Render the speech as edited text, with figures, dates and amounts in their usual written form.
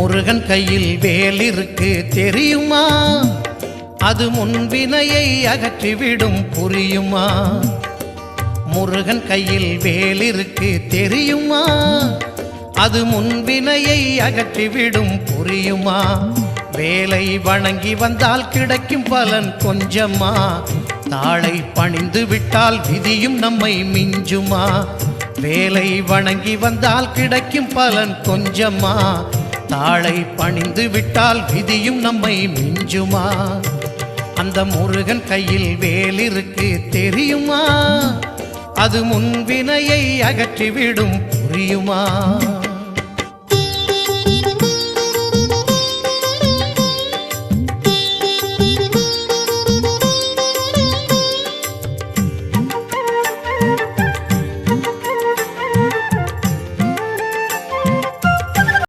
முருகன் கையில் வேல் இருக்கு தெரியுமா? அது முன்வினையை அகற்றிவிடும் புரியுமா? முருகன் கையில் வேல் இருக்கு தெரியுமா? அது முன்வினையை அகற்றிவிடும் புரியுமா? வேலை வணங்கி வந்தால் கிடைக்கும் பலன் கொஞ்சமா? தாளை பணிந்து விட்டால் விதியும் நம்மை மிஞ்சுமா? வேலை வணங்கி வந்தால் கிடைக்கும் பலன் கொஞ்சமா? தாளை பணிந்து விட்டால் விதியும் நம்மை மிஞ்சுமா? அந்த முருகன் கையில் வேல் இருக்கு தெரியுமா? அது முன்வினையை அகற்றிவிடும் புரியுமா?